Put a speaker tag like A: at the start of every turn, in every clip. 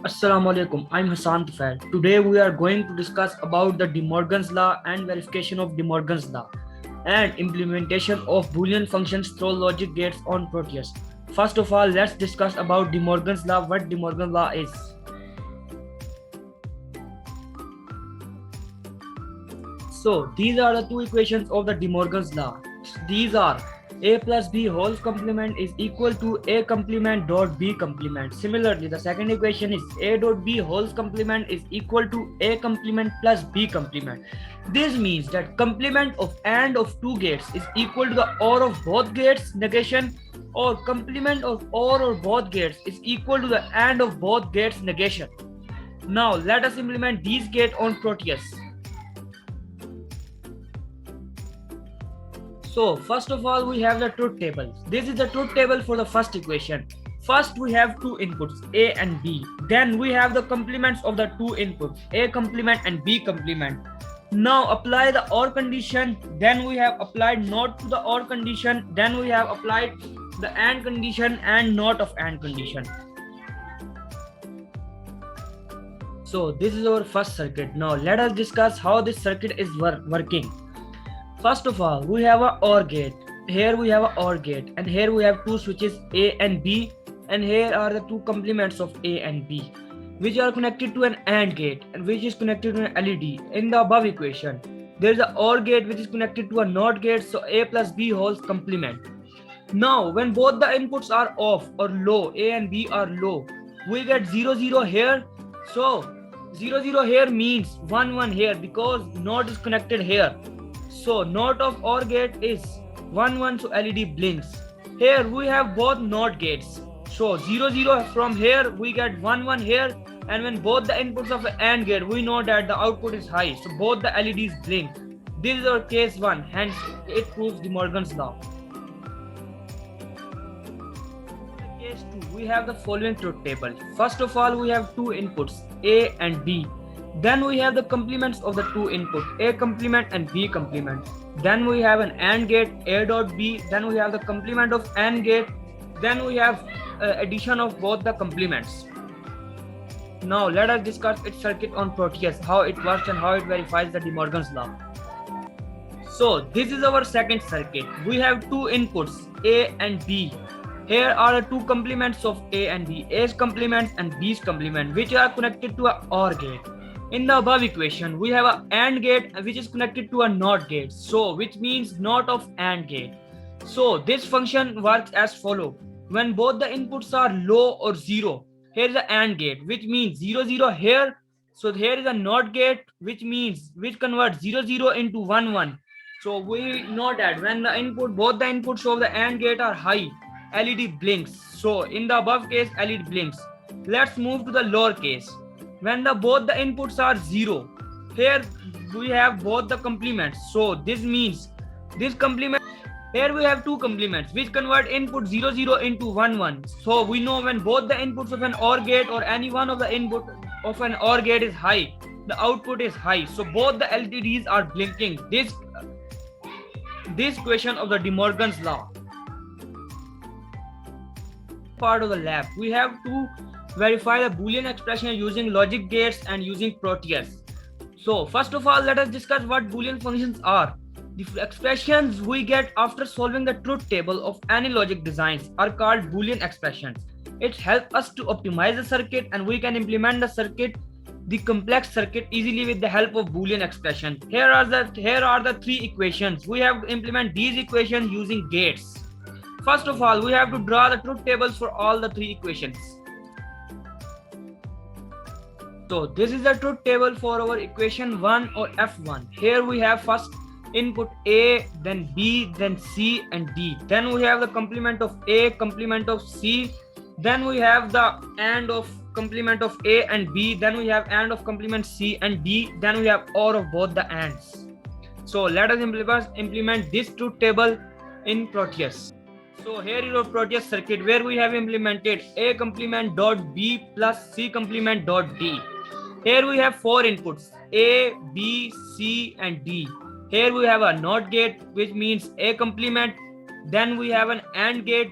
A: Assalamu alaikum. I'm Hassan Tufail. Today we are going to discuss about the De Morgan's law and verification of De Morgan's law and implementation of Boolean functions through logic gates on Proteus. First of all, let's discuss about De Morgan's law, what De Morgan's law is. So these are the two equations of the De Morgan's law. These are a plus b whole complement is equal to a complement dot b complement. Similarly, the second equation is a dot b whole complement is equal to a complement plus b complement. This means that complement of AND of two gates is equal to the OR of both gates negation, or complement of OR or both gates is equal to the AND of both gates negation. Now let us implement these gates on Proteus. So first of all, we have the truth table. This is the truth table for the first equation. First we have two inputs A and B. Then we have the complements of the two inputs A complement and B complement. Now apply the OR condition. Then we have applied not to the OR condition. Then we have applied the AND condition and not of AND condition. So this is our first circuit. Now let us discuss how this circuit is working. First of all, we have a OR gate. Here we have a OR gate, and here we have two switches A and B, and here are the two complements of A and B, which are connected to an AND gate and which is connected to an LED. In the above equation, there is a OR gate which is connected to a NOT gate, so A plus B holds complement. Now, when both the inputs are off or low, A and B are low, we get 0 0 here. So 0 0 here means 1 1 here because NOT is connected here. So NOT of OR gate is 1 1, so LED blinks. Here we have both NOT gates. So 0 0 from here we get 1 1 here, and when both the inputs of the AND gate, we know that the output is high. So both the LEDs blink. This is our case 1, hence it proves De Morgan's law. Case 2, we have the following truth table. First of all, we have two inputs A and B. Then we have the complements of the two inputs A complement and B complement. Then we have an AND gate A dot B. Then we have the complement of AND gate. Then we have addition of both the complements. Now let us discuss its circuit on Proteus, how it works and how it verifies the De Morgan's law. So this is our second circuit. We have two inputs A and B. Here are the two complements of A and B, A's complement and B's complement, which are connected to a OR gate. In the above equation, we have a AND gate which is connected to a NOT gate, so which means NOT of AND gate. So this function works as follow. When both the inputs are low or 0, here is the AND gate, which means 0 0 here. So here is a NOT gate, which converts 0 0 into 1 1. So we know that when both the inputs of the AND gate are high, LED blinks. So in the above case, LED blinks. Let's move to the lower case. When both the inputs are 0, here we have both the complements. So this means this complement, here we have two complements which convert input 0 0 into 1 1. So we know when both the inputs of an OR gate or any one of the input of an OR gate is high, the output is high. So both the LEDs are blinking. This equation of the De Morgan's law. Part of the lab, we have to verify the Boolean expression using logic gates and using Proteus. So first of all, let us discuss what Boolean functions are. The expressions we get after solving the truth table of any logic designs are called Boolean expressions. It helps us to optimize the circuit, and we can implement the complex circuit easily with the help of Boolean expression. Here are the three equations. We have to implement these equations using gates. First of all, we have to draw the truth tables for all the three equations. So this is the truth table for our equation 1 or F1. Here we have first input A, then B, then C and D. Then we have the complement of A, complement of C. Then we have the AND of complement of A and B. Then we have AND of complement C and D. Then we have OR of both the ANDs. So let us implement this truth table in Proteus. So here is our Proteus circuit where we have implemented A complement dot B plus C complement dot D. Here we have four inputs A, B, C and D. Here we have a NOT gate, which means A complement Then we have an AND gate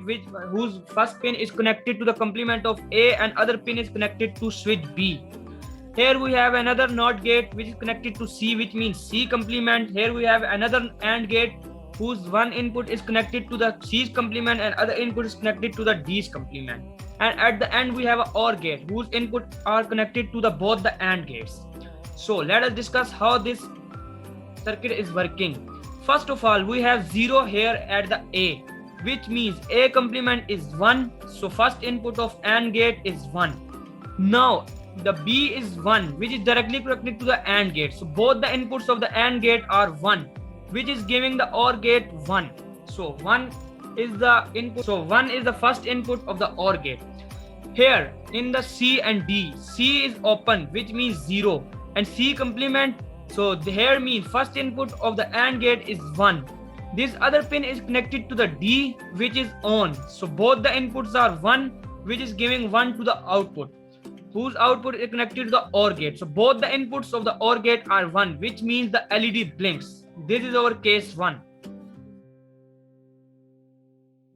A: whose first pin is connected to the complement of A and other pin is connected to switch B. Here we have another NOT gate which is connected to C, which means C complement. Here we have another AND gate whose one input is connected to the C's complement and other input is connected to the D's complement. And at the end we have an OR gate whose input are connected to both the AND gates. So let us discuss how this circuit is working. First of all, we have 0 here at the A, which means A complement is 1. So first input of AND gate is 1. Now the B is 1, which is directly connected to the AND gate. So both the inputs of the AND gate are 1, which is giving the OR gate 1. So 1 is the input. So 1 is the first input of the OR gate. Here in the C and D, C is open, which means 0, and C complement. So here means first input of the AND gate is 1. This other pin is connected to the D, which is on. So both the inputs are 1, which is giving 1 to the output, whose output is connected to the OR gate. So both the inputs of the OR gate are 1, which means the LED blinks. This is our case 1.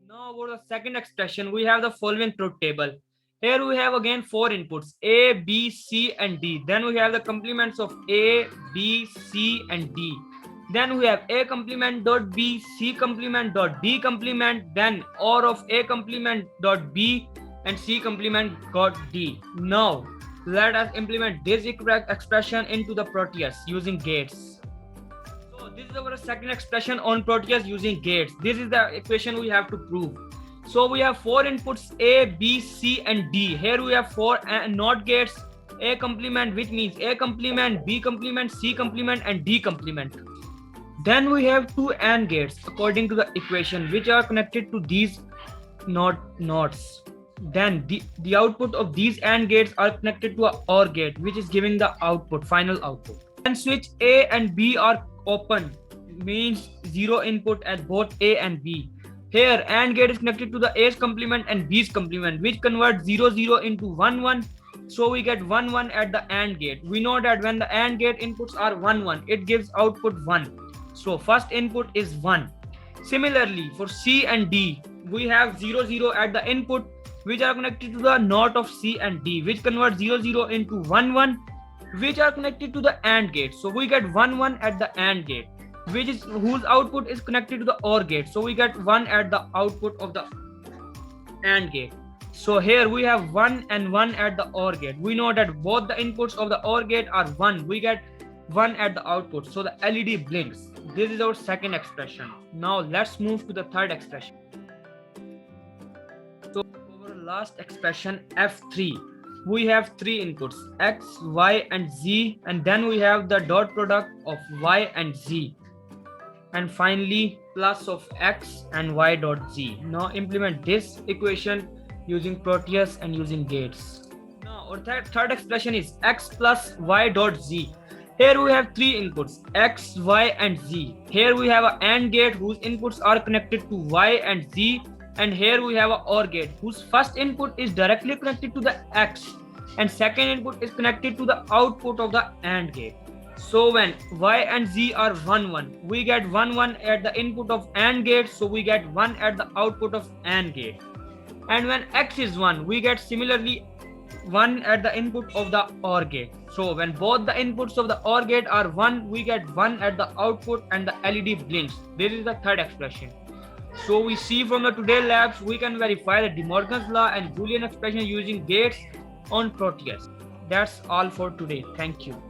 A: Now for the second expression, we have the following truth table. Here we have again 4 inputs, A, B, C and D. Then we have the complements of A, B, C and D. Then we have A complement dot B, C complement dot D complement, then OR of A complement dot B and C complement dot D. Now let us implement this expression into the Proteus using gates. So this is our second expression on Proteus using gates. This is the equation we have to prove. So we have 4 inputs A, B, C and D. Here we have 4 NOT gates, A complement, which means A complement, B complement, C complement and D complement. Then we have 2 AND gates according to the equation, which are connected to these NOTs. Then the output of these AND gates are connected to a OR gate, which is giving the output, final output. And switch A and B are open, means 0 input at both A and B. Here AND gate is connected to the A's complement and B's complement, which converts 0 0 into 1 1. So we get 1 1 at the AND gate. We know that when the AND gate inputs are 1 1, it gives output 1. So first input is 1. Similarly for C and D, we have 0 0 at the input, which are connected to the NOT of C and D, which converts 0 0 into 1 1, which are connected to the AND gate. So we get 1 1 at the AND gate, whose output is connected to the OR gate. So we get 1 at the output of the AND gate. So here we have 1 and 1 at the OR gate. We know that both the inputs of the OR gate are 1. We get 1 at the output. So the LED blinks. This is our second expression. Now let's move to the third expression. So our last expression F3. We have 3 inputs, X, Y and Z, and then we have the dot product of Y and Z. And finally plus of X and Y dot Z. Now implement this equation using Proteus and using gates. Now our third expression is X plus Y dot Z. Here we have 3 inputs, X, Y and Z. Here we have an AND gate whose inputs are connected to Y and Z, and here we have an OR gate whose first input is directly connected to the X and second input is connected to the output of the AND gate. So when Y and Z are 1 1, we get 1 1 at the input of AND gate, so we get 1 at the output of AND gate. And when X is 1, we get similarly 1 at the input of the OR gate. So when both the inputs of the OR gate are 1, we get 1 at the output and the LED blinks. This is the third expression. So we see from the today labs, we can verify the De Morgan's law and Boolean expression using gates on Proteus. That's all for today. Thank you.